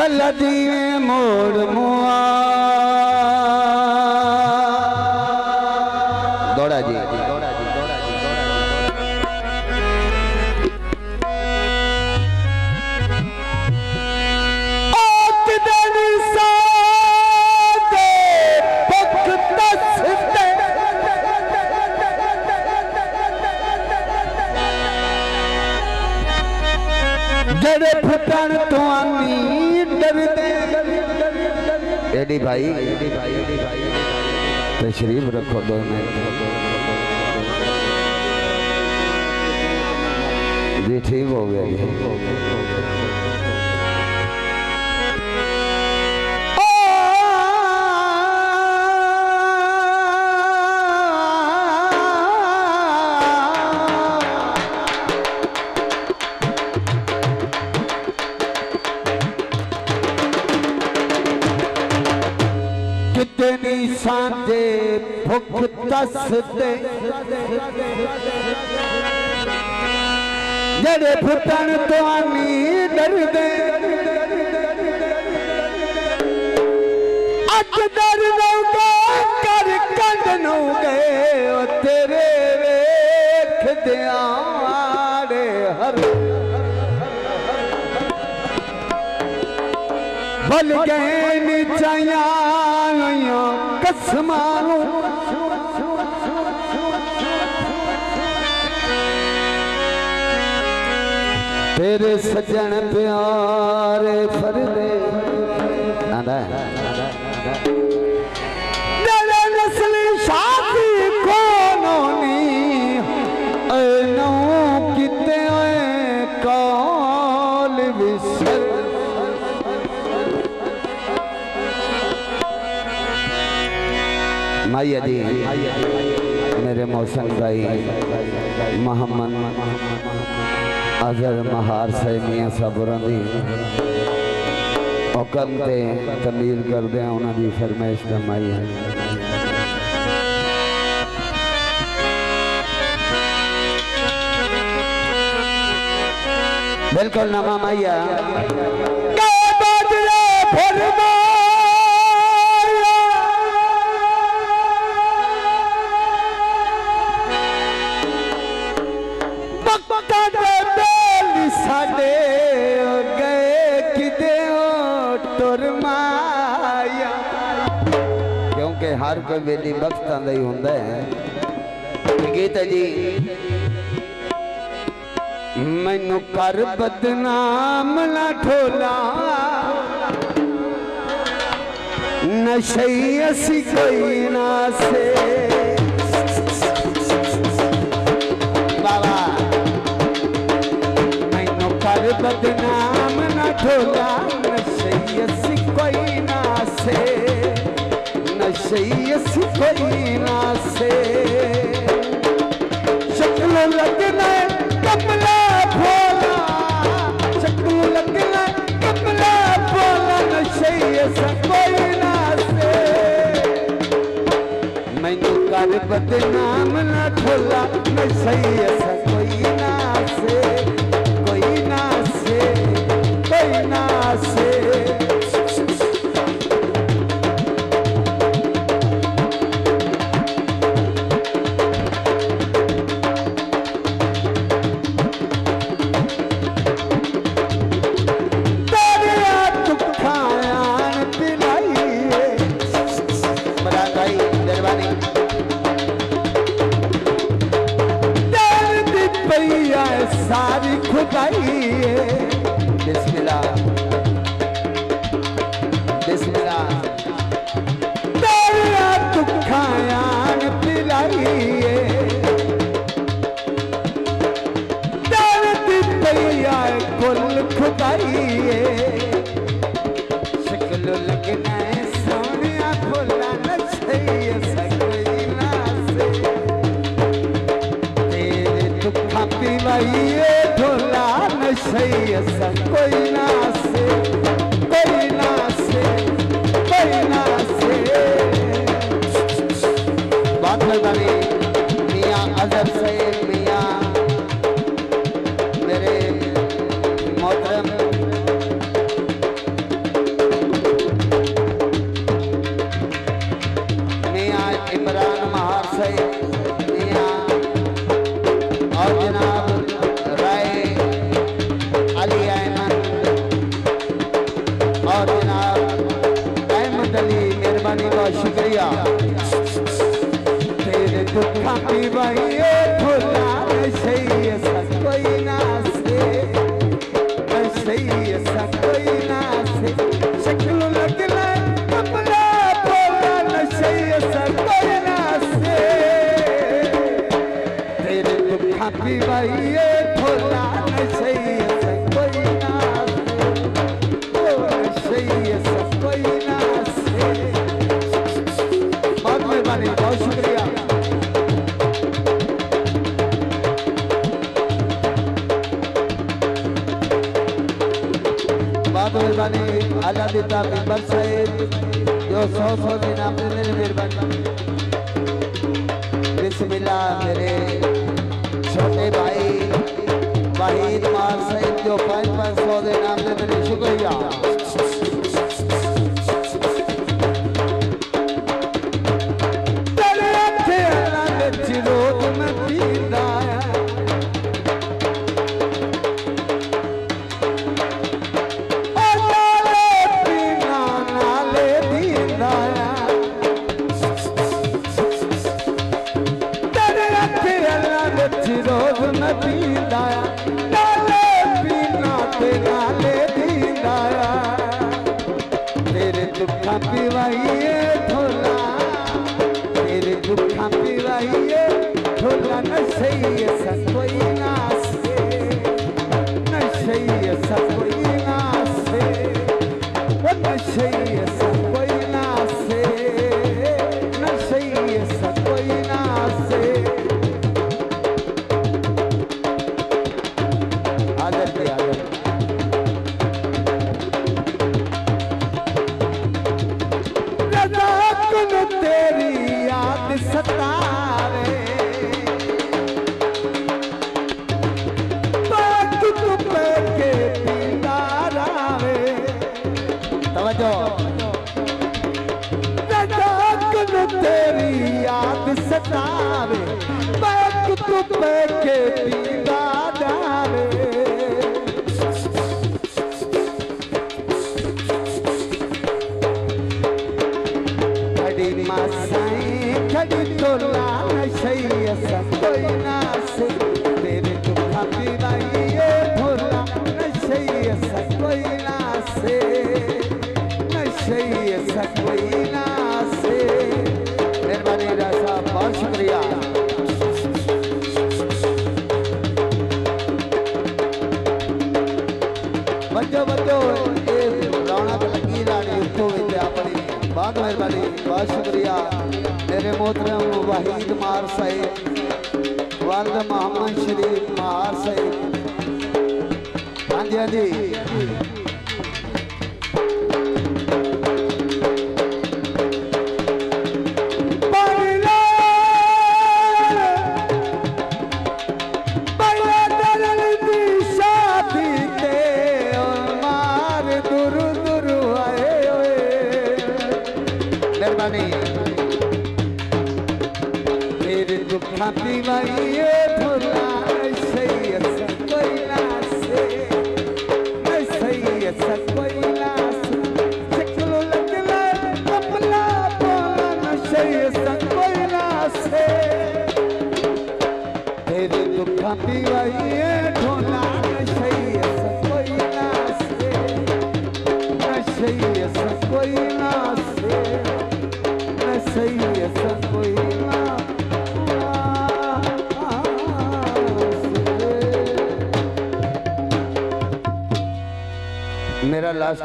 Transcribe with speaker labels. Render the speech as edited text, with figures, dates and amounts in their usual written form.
Speaker 1: चल दिए मोड़ मुआ दौड़ा जी जड़े फुटन तो आनी डरते एडी भाई तशरीफ रखो 2 मिनट जी ठीक हो गया कितनी सांझे भुख तसते जड़े फुटन तो आनी डरदे अज डर नौगे कर कंड नौगे तेरे वेख दियारे हर बल गए नीचाया कसमानू तेरे सजन प्यारे फरदे मेरे नस्ली शादी कोनोनी ऐनो किते कौल विसर माया जी मेरे मौसम भाई मोहम्मद अजहर महार से मियाँ साबुरां दी हुक्म ते तमील करदे उन्हां दी फरमाइश फरमाई है। बिल्कुल नमा माया क्योंकि हर कोई वेली वक्त आंदा ही हुंदा है। गीता जी मैनू कर बदनाम ना ठोला नशई असी कोई ना से बाबा मैनू कर बदनाम ना ठोला नशई असी कोई ना से नशई असी कोई ना से शक्ल लगना कमला भोला शक्ल लगना कमला भोला नशई असी कोई ना से मैनू कर बदनाम ना ठोला नशई असी कोई ना से कोई ना से कोई ना से सारी खुदाई बिस्मिल्लाह बिस्मिल्लाह तेरा दुखायान पिलाइए दर्द पैया कुल खुदाइए शक्ल लगना सोनिया भोला नशई सकई ना से तेरे दुखा पिलाइए ढोला नशई असा कोई ना से कोई ना से कोई ना से बात लगानी मियाँ अजहर से मियाँ मेरे मोहतरम भाई ये ढोला नशे ऐसा कोई ना से, नशे ऐसा कोई ना से, शक्ल लगना कपड़ा बोला नशे ऐसा कोई ना से, तेरे दुखा भी भाई ये ढोला नशे ऐसा कोई ना से, ओ नशे ऐसा कोई ना से। बहुत मेहरबानी, बहुत शुक्रिया। बहुत मेहरबानी आला दिता मेंबर साहिब जो 100 दिन आपने मेरी मेहरबानी। बिस्मिल्लाह मेरे छोटे भाई वाहिद मार साहिब जो 500 दिन आपने मेरे शुक्रिया। रोज में पींदा रोज में पींदा नाले पीना ते नाले दींदा तेरे दुखा पिवाइए ढोला, तेरे दुखा पिवाइए ढोला नशे ऐसा कोई ना से, नशे ऐसा कोई ना से, वो नशे ऐसा कोई ना से, नशे ऐसा कोई ना से। तेरी याद सतावे तुम के पींदा रावे, तवज्जो तेरी याद सतावे तुम के पींदा रावे, मासाई खड़ी तोला नशे ऐसा कोई ना से, तेरे दुखा पिवाइए ढोला नशे ऐसा कोई ना से, नशे ऐसा कोई ना से। मेहरबानी राजा बहुत शुक्रिया। बच्चों बच्चों ये रौनक लगी रानी उसको विद्या पड़ी। बहुत मेहरबानी, बहुत शुक्रिया मेरे मोहतरम वाहिद मार साहिब वालिद मोहम्मद शरीफ मार साहिब। हाँ जी हाँ जी तेरे दुखा पिवाइए ढोला नशे ऐसा कोई ना से, नशे ऐसा कोई ना से, शक्ल लगना कपड़ा बोला नशे ऐसा कोई ना से, तेरे दुखा पिवाइए ढोला नशे ऐसा कोई ना से, नशे ऐसा कोई ना से, नशे ऐसा कोई ना। मेरा लास्ट